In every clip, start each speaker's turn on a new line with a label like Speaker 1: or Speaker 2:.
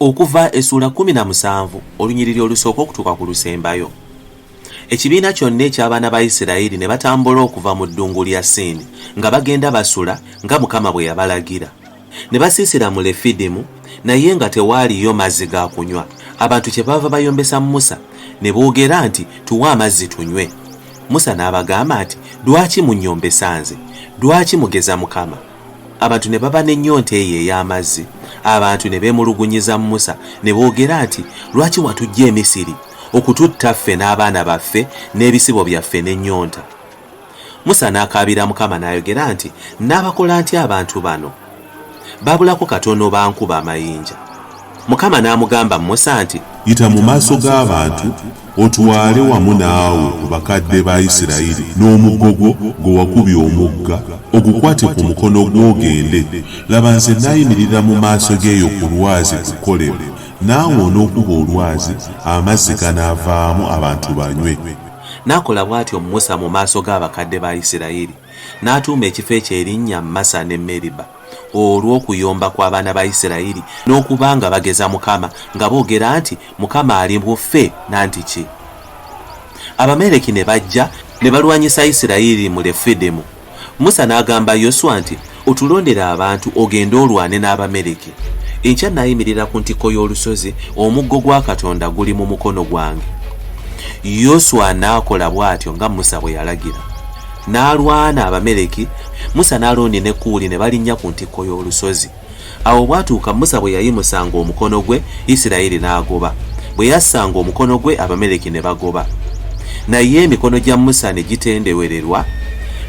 Speaker 1: OKUVA essula 17 olunyiriri olusooka okutuuka ku lusembayo. Ekibiina kyonna eky'abaana ba Isiraeri ne batambula okuva mu ddungu lya Sini nga bagenda basula nga Mukama bwe yabalagira. Ne basiisira mu Lefidimu naye nga tewaaliyo mazzi ga kunywa. Abantu kyebaava bayombesa Musa ne boogera nti tuwe amazzi tunywe. Musa n'abagamba nti lwaki munnyombesa nze? Lwaki mugeza Mukama? Abantu ne baba n'ennyonta eyo ey'amazzi. Abantu ne beemulugunyiza Musa ne boogera nti lwaki watujja e Misiri okututta ffe n'abaana baffe n'ebisibo byaffe n'ennyonta? Musa n'akaabira Mukama n'ayogera nti n'abakola ntya abantu bano? Babulako katono bankuba amayinja. Mukama n'amugamba Musa nti
Speaker 2: yita mu maaso g'abantu otwale wamu naawe ku bakadde ba Isiraeri n'omuggo gwe wakubye omugga ogukwate ku mukono gw'ogende. Laba nze naayimirira mu maaso g'eyo ku lwazi kukolere, naawe onookuba olwazi amazzi ganaavaamu abantu banywe.
Speaker 1: N'akola bw'atyo Musa mu maaso g'abakadde ba Isiraeri, n'atuuma ekifo ekyo erinnya Musa ne Meriba olw'okuyomba kw'abaana ba Isiraeri n'okuba nga bageza Mukama nga boogera nti Mukama ali mu ffe nanti ki. Abamaleki ne bajja ne balwanyisa Isiraeri mu Lefidimu. Musa n'agamba Yoswa nti otulondere abantu ogende olwane n'Abamaleki. Enkya n'ayimirira ku ntikko y'olusozi, omuggo gwa Katonda guli mu mukono gwange. Yoswa n'akola bw'atyo nga Musa bwe yalagira. N'alwana Abamaleki. Musa n'Alooni ne Kuuli ne balinnya ku ntikko y'olusozi. Awo bwatuuka Musa bwe yayimusanga omukono gwe, Isiraeri n'agoba. Bwe yassanga omukono gwe, Abamaleki ne bagoba. Naye emikono gya Musa ne gitendewererwa,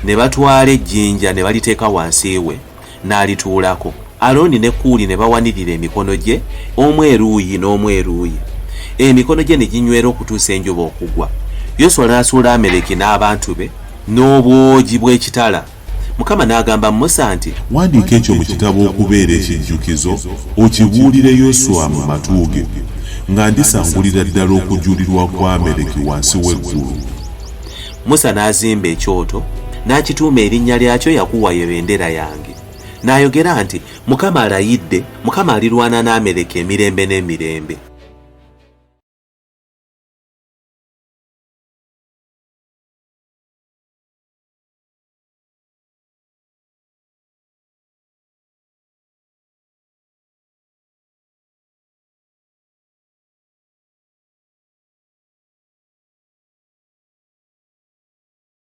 Speaker 1: ne batwala ejjinja ne baliteeka wansi we, n'alituulako. Alooni ne Kuuli ne bawanirira emikono gye, omu eruuyi n'omu eruuyi. Emikono gye ne ginywera okutuusa enjuba okugwa. Yoswa n'asuula Amaleki n'abantu be n'obwogi bw'ekitala. Mukama n'agamba Musa nti
Speaker 2: wandiika ekyo mu kitabo okubeera ekijjukizo, okibuulire Yoswa mu matu ge, nga ndisangulira ddala okujulirwa kwa Amaleki wansi w'eggulu.
Speaker 1: Musa n'azimba ekyoto, n'akituuma erinnya lyakyo Yakuwa ye bendera yange. N'ayogera nti Mukama alayidde, Mukama alirwana n'Amaleki emirembe n'emirembe.